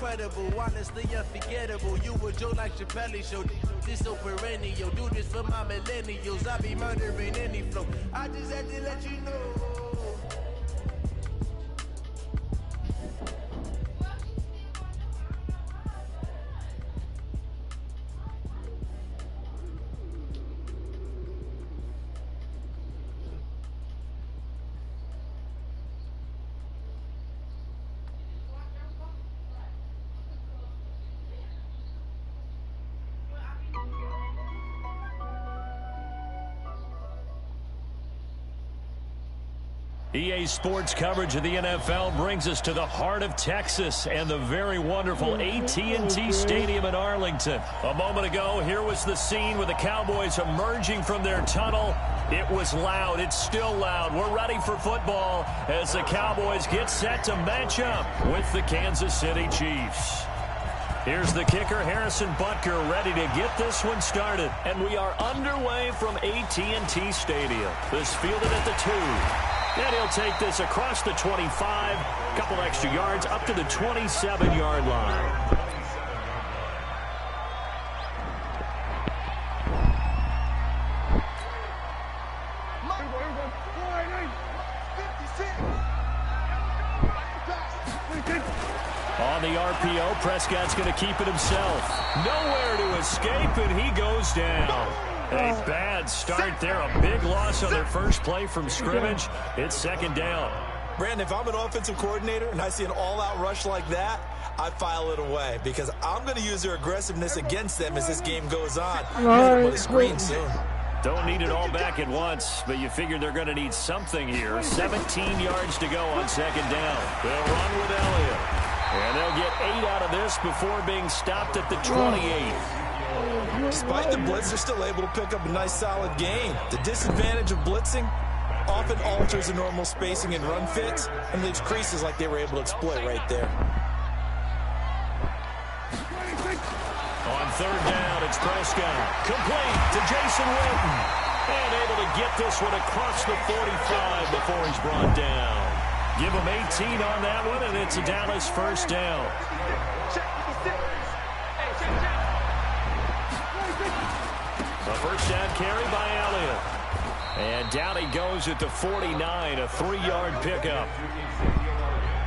Incredible, honestly unforgettable. You a joke like Chappelle show. This so perennial. Do this for my millennials. I be murdering any flow. I just had to let you know. EA Sports coverage of the NFL brings us to the heart of Texas and the very wonderful AT&T Stadium in Arlington. A moment ago, here was the scene with the Cowboys emerging from their tunnel. It was loud. It's still loud. We're ready for football as the Cowboys get set to match up with the Kansas City Chiefs. Here's the kicker, Harrison Butker, ready to get this one started. And we are underway from AT&T Stadium. This fielded at the 2. And he'll take this across the 25, a couple extra yards up to the 27-yard line. On the RPO, Prescott's going to keep it himself. Nowhere to escape, and he goes down. A bad start there, a big loss on their first play from scrimmage. It's second down. Brandon, if I'm an offensive coordinator and I see an all-out rush like that, I file it away because I'm going to use their aggressiveness against them as this game goes on. Put a screen soon. Don't need it all back at once, but you figure they're going to need something here. 17 yards to go on second down. They'll run with Elliott. And they'll get 8 out of this before being stopped at the 28. Despite the blitz, they're still able to pick up a nice solid gain. The disadvantage of blitzing often alters the normal spacing and run fits and leaves creases like they were able to exploit right there. On third down, it's Prescott. Complete to Jason Witten. And able to get this one across the 45 before he's brought down. Give him 18 on that one, and it's a Dallas first down. A first down carry by Elliott. And down he goes at the 49, a 3-yard pickup.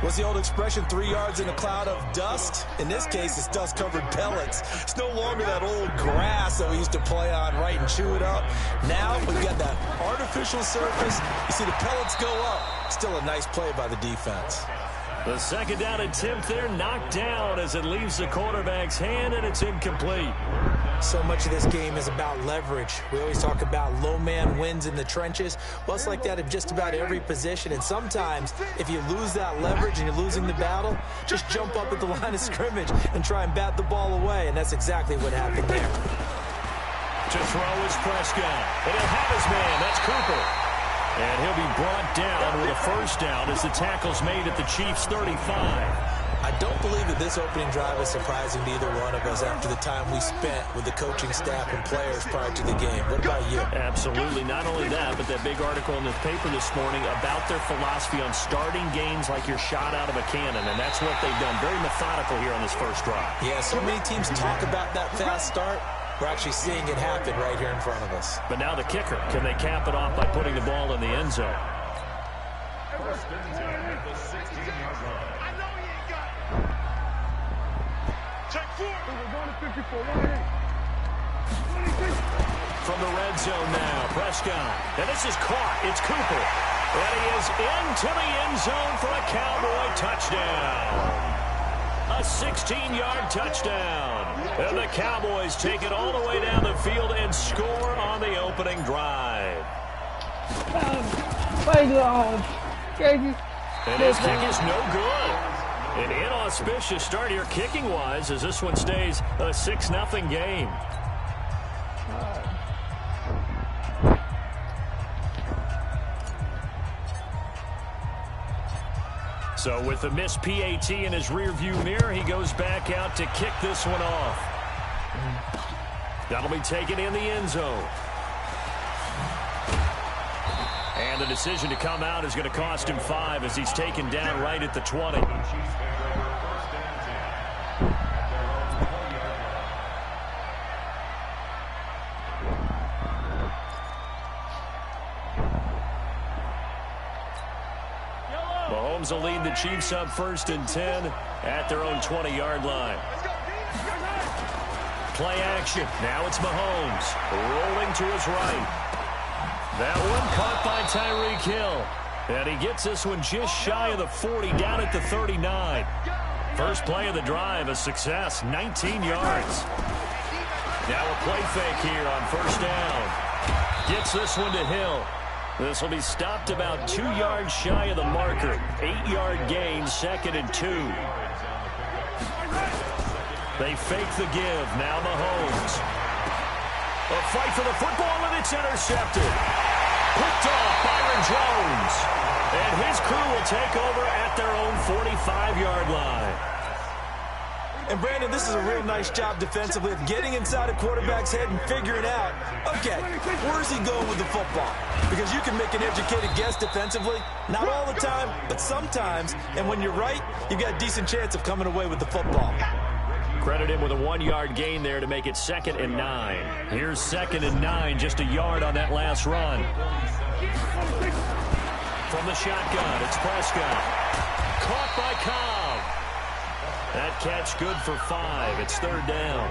What's the old expression, 3 yards in a cloud of dust? In this case, it's dust-covered pellets. It's no longer that old grass that we used to play on, right, and chew it up. Now we've got that artificial surface. You see the pellets go up. Still a nice play by the defense. The second down attempt there knocked down as it leaves the quarterback's hand, and it's incomplete. So much of this game is about leverage. We always talk about low man wins in the trenches. Well, it's like that in just about every position. And sometimes, if you lose that leverage and you're losing the battle, just jump up at the line of scrimmage and try and bat the ball away. And that's exactly what happened there. To throw is Prescott. And he'll have his man. That's Cooper. And he'll be brought down with a first down as the tackle's made at the Chiefs' 35. I don't believe that this opening drive is surprising to either one of us after the time we spent with the coaching staff and players prior to the game. What about you? Absolutely. Not only that, but that big article in the paper this morning about their philosophy on starting games like you're shot out of a cannon, and that's what they've done. Very methodical here on this first drive. Yeah, so many teams talk about that fast start. We're actually seeing it happen right here in front of us. But now the kicker. Can they cap it off by putting the ball in the end zone? From the red zone now, Prescott. And this is caught. It's Cooper. And he is into the end zone for a Cowboy touchdown. A 16-yard touchdown. And the Cowboys take it all the way down the field and score on the opening drive. And his kick is no good. An inauspicious start here kicking-wise as this one stays a 6-0 game. So with the missed PAT in his rearview mirror, he goes back out to kick this one off. That'll be taken in the end zone. And the decision to come out is going to cost him 5 as he's taken down right at the 20. Mahomes will lead the Chiefs up 1st and 10 at their own 20-yard line. Play action. Now it's Mahomes rolling to his right. That one caught by Tyreek Hill. And he gets this one just shy of the 40, down at the 39. First play of the drive, a success, 19 yards. Now a play fake here on 1st down. Gets this one to Hill. This will be stopped about 2 yards shy of the marker. 8-yard gain, 2nd and 2. They fake the give. Now Mahomes. A fight for the football, and it's intercepted. Picked off Byron Jones. And his crew will take over at their own 45-yard line. And, Brandon, this is a real nice job defensively of getting inside a quarterback's head and figuring out, okay, where's he going with the football? Because you can make an educated guess defensively, not all the time, but sometimes. And when you're right, you've got a decent chance of coming away with the football. Credit him with a 1-yard gain there to make it 2nd and 9. Here's 2nd and 9, just a yard on that last run. From the shotgun, it's Prescott. Caught by Cobb. That catch good for 5. It's 3rd down.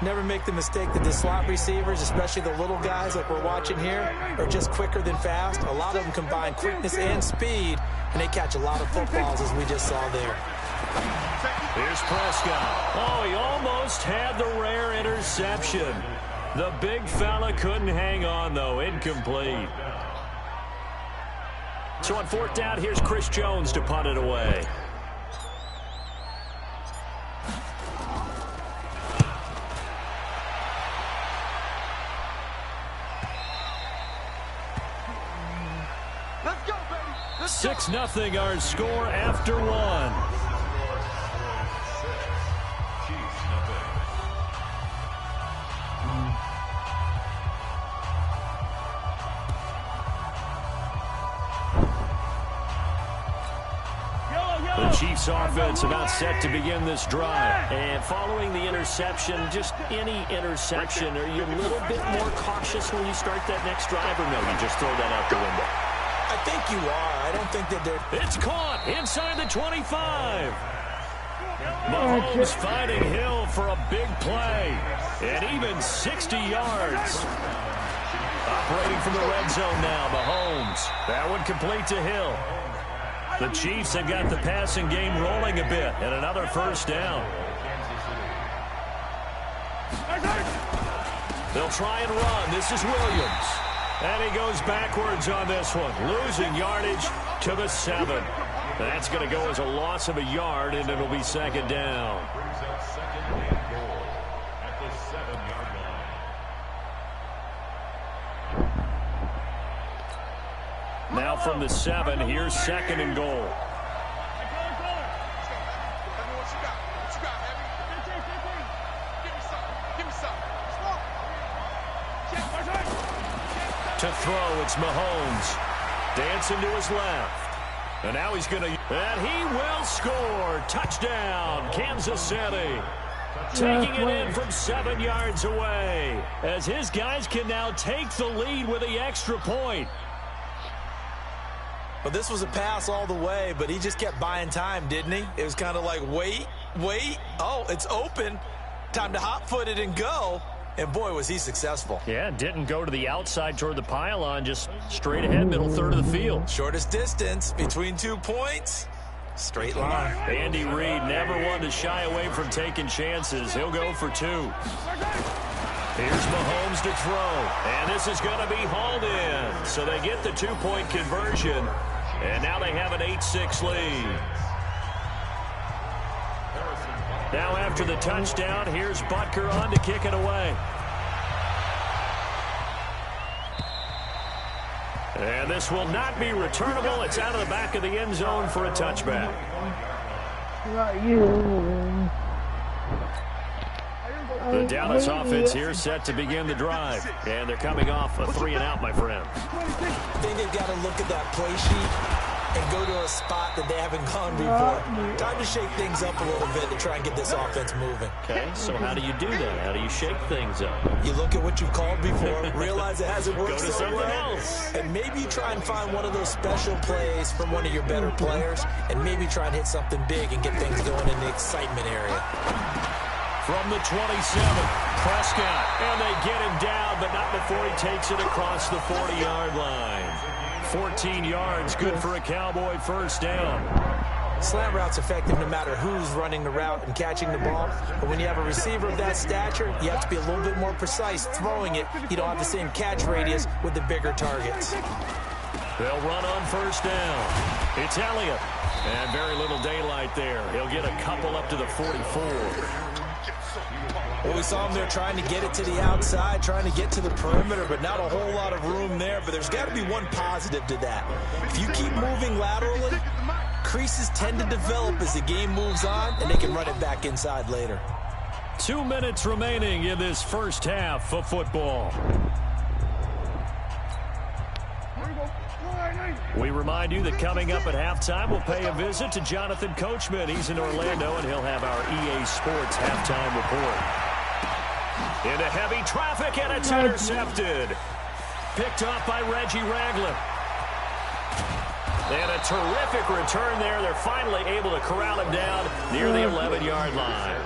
Never make the mistake that the slot receivers, especially the little guys like we're watching here, are just quicker than fast. A lot of them combine quickness and speed, and they catch a lot of footballs, as we just saw there. Here's Prescott. Oh, he almost had the rare interception. The big fella couldn't hang on, though. Incomplete. So on 4th down, here's Chris Jones to punt it away. Let's go, baby. 6-0 our score after 1. The Chiefs offense about set to begin this drive. And following the interception, just any interception, are you a little bit more cautious when you start that next drive, or no, you just throw that out the window? I think you are. I don't think that they're... It's caught inside the 25. Mahomes finding Hill for a big play. And even 60 yards. Operating from the red zone now, Mahomes. That one complete to Hill. The Chiefs have got the passing game rolling a bit, and another 1st down. They'll try and run. This is Williams. And he goes backwards on this one, losing yardage to the 7. That's going to go as a loss of a yard, and it'll be 2nd down. Now from the 7, here's 2nd and goal. To throw, it's Mahomes. Dancing to his left. And now he's going to... And he will score. Touchdown, Kansas City. Taking it in from 7 yards away. As his guys can now take the lead with the extra point. Well, this was a pass all the way, but he just kept buying time, didn't he? It was kind of like, wait. Oh, it's open. Time to hot-foot it and go. And, boy, was he successful. Yeah, didn't go to the outside toward the pylon, just straight ahead, middle third of the field. Shortest distance between 2 points. Straight line. Andy Reid never wanted to shy away from taking chances. He'll go for 2. Here's Mahomes to throw. And this is going to be hauled in. So they get the 2-point conversion. And now they have an 8-6 lead. Now after the touchdown, here's Butker on to kick it away. And this will not be returnable. It's out of the back of the end zone for a touchback. The Dallas offense here set to begin the drive. And they're coming off a 3-and-out, my friend. I think they've got to look at that play sheet and go to a spot that they haven't gone before. Time to shake things up a little bit to try and get this offense moving. Okay, so how do you do that? How do you shake things up? You look at what you've called before, realize it hasn't worked Go to so something well, else. and maybe you try and find one of those special plays from one of your better players, and maybe try and hit something big and get things going in the excitement area. From the 27, Prescott, and they get him down, but not before he takes it across the 40-yard line. 14 yards, good for a Cowboy first down. Slant route's effective no matter who's running the route and catching the ball, but when you have a receiver of that stature, you have to be a little bit more precise throwing it. You don't have the same catch radius with the bigger targets. They'll run on first down. It's Elliott, and very little daylight there. He'll get a couple up to the 44. Well, we saw him there trying to get it to the outside, trying to get to the perimeter, but not a whole lot of room there. But there's got to be one positive to that. If you keep moving laterally, creases tend to develop as the game moves on, and they can run it back inside later. 2 minutes remaining in this first half of football. We remind you that coming up at halftime, we'll pay a visit to Jonathan Coachman. He's in Orlando, and he'll have our EA Sports halftime report. Into heavy traffic, and it's intercepted. Picked off by Reggie Ragland. And a terrific return there. They're finally able to corral him down near the 11-yard line.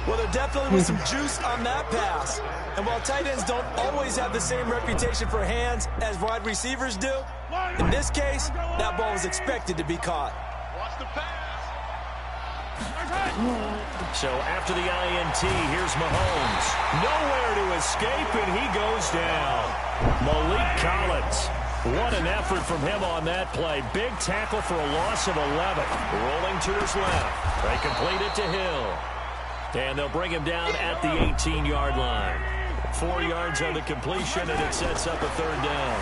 Well, there definitely was some juice on that pass. And while tight ends don't always have the same reputation for hands as wide receivers do, in this case, that ball was expected to be caught. So after the INT, here's Mahomes. Nowhere to escape, and he goes down. Malik Collins. What an effort from him on that play. Big tackle for a loss of 11. Rolling to his left. They complete it to Hill. And they'll bring him down at the 18-yard line. 4 yards on the completion, and it sets up a third down.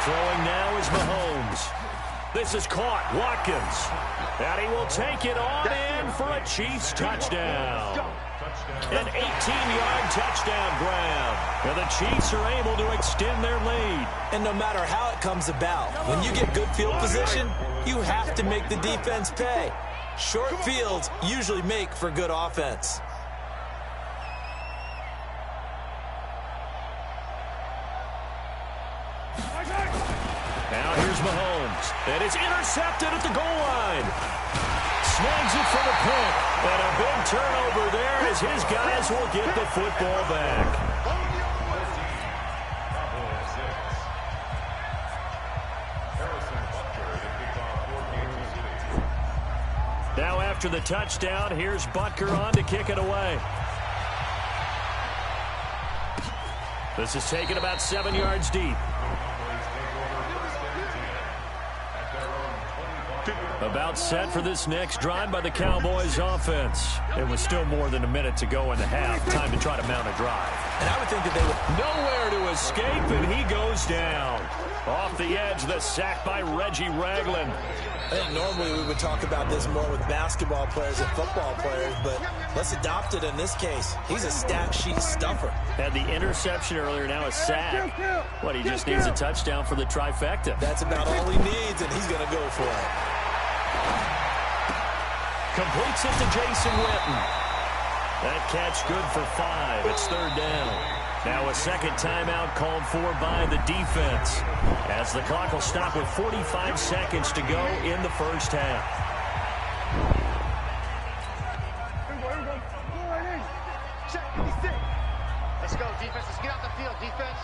Throwing now is Mahomes. This is caught. Watkins. And he will take it on in for a Chiefs touchdown. An 18-yard touchdown grab. And the Chiefs are able to extend their lead. And no matter how it comes about, when you get good field position, you have to make the defense pay. Short fields usually make for good offense. Now here's Mahomes. And it's intercepted at the goal line. Snags it for the pick. And a big turnover there as his guys will get the football back. Now after the touchdown, here's Butker on to kick it away. This is taken about 7 yards deep. About set for this next drive by the Cowboys offense. It was still more than a minute to go in the half. Time to try to mount a drive. And I would think that they would... Nowhere to escape, and he goes down. Off the edge, the sack by Reggie Ragland. I think normally we would talk about this more with basketball players and football players, but let's adopt it in this case. He's a stat sheet stuffer. Had the interception earlier, now a sack. What, he just needs a touchdown for the trifecta. That's about all he needs, and he's going to go for it. Completes it to Jason Witten. That catch good for 5. It's third down. Now a second timeout called for by the defense, as the clock will stop with 45 seconds to go in the first half. Let's go, defense. Let's get out the field, defense.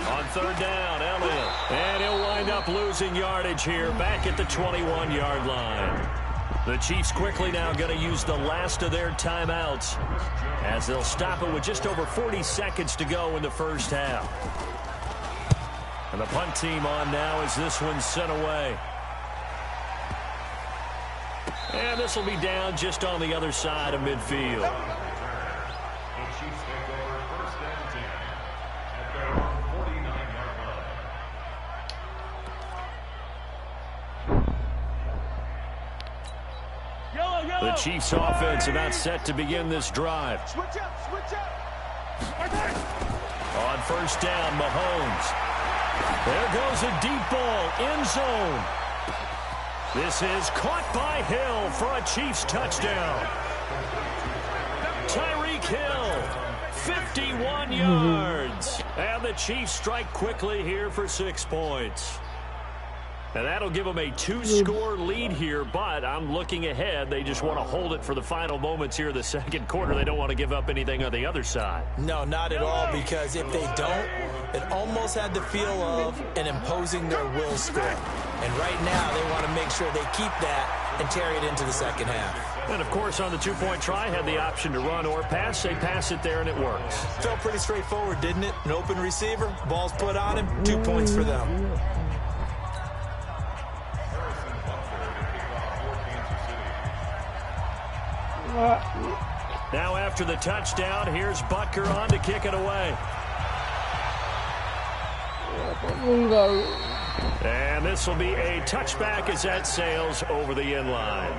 On third down, Elliott. And he'll wind up losing yardage here back at the 21-yard line. The Chiefs quickly now going to use the last of their timeouts, as they'll stop it with just over 40 seconds to go in the first half. And the punt team on now as this one's sent away. And this will be down just on the other side of midfield. The Chiefs offense about set to begin this drive. Switch up, switch up. On first down, Mahomes. There goes a deep ball, end zone. This is caught by Hill for a Chiefs touchdown. Tyreek Hill, 51 yards. And the Chiefs strike quickly here for 6 points. And that'll give them a 2-score lead here, but I'm looking ahead. They just want to hold it for the final moments here in the second quarter. They don't want to give up anything on the other side. No, not at all, because if they don't, it almost had the feel of an imposing their will score. And right now, they want to make sure they keep that and carry it into the second half. And, of course, on the two-point try, had the option to run or pass. They pass it there, and it works. Felt pretty straightforward, didn't it? An open receiver, ball's put on him, 2 points for them. Now after the touchdown, here's Butker on to kick it away. And this will be a touchback as that sails over the end line.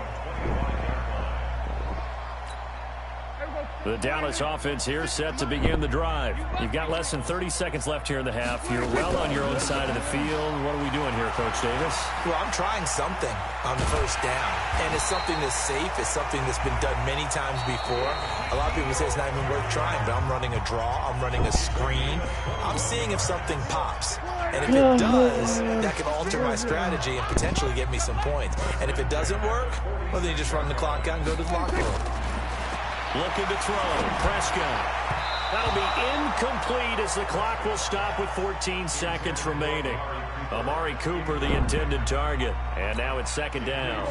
The Dallas offense here set to begin the drive. You've got less than 30 seconds left here in the half. You're well on your own side of the field. What are we doing here, Coach Davis? Well, I'm trying something on the first down. And it's something that's safe. It's something that's been done many times before. A lot of people say it's not even worth trying, but I'm running a draw. I'm running a screen. I'm seeing if something pops. And if it does, that can alter my strategy and potentially get me some points. And if it doesn't work, well, then you just run the clock out and go to the locker room. Looking to throw. Prescott. That'll be incomplete as the clock will stop with 14 seconds remaining. Amari Cooper, the intended target. And now it's second down.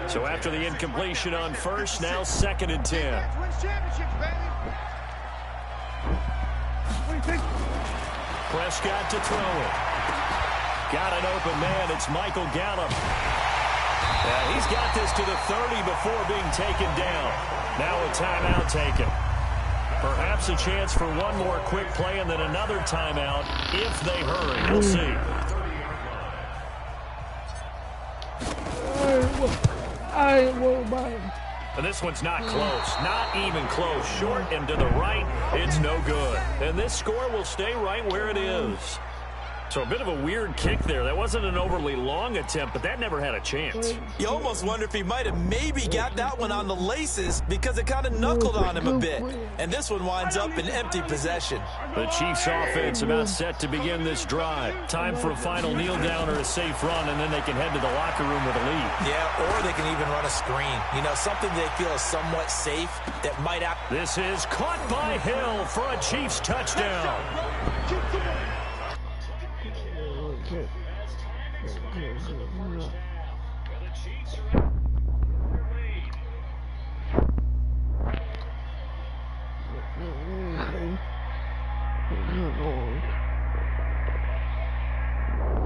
So after the incompletion on first, now 2nd and 10. Prescott to throw it. Got an open man. It's Michael Gallup. Yeah, he's got this to the 30 before being taken down. Now a timeout taken. Perhaps a chance for one more quick play and then another timeout if they hurry. We'll see. And this one's not close. Not even close. Short and to the right. It's no good. And this score will stay right where it is. So a bit of a weird kick there. That wasn't an overly long attempt, but that never had a chance. You almost wonder if he might have maybe got that one on the laces because it kind of knuckled on him a bit. And this one winds up in empty possession. The Chiefs offense about set to begin this drive. Time for a final kneel down or a safe run, and then they can head to the locker room with a lead. Yeah, or they can even run a screen. You know, something they feel is somewhat safe that might out. This is caught by Hill for a Chiefs touchdown.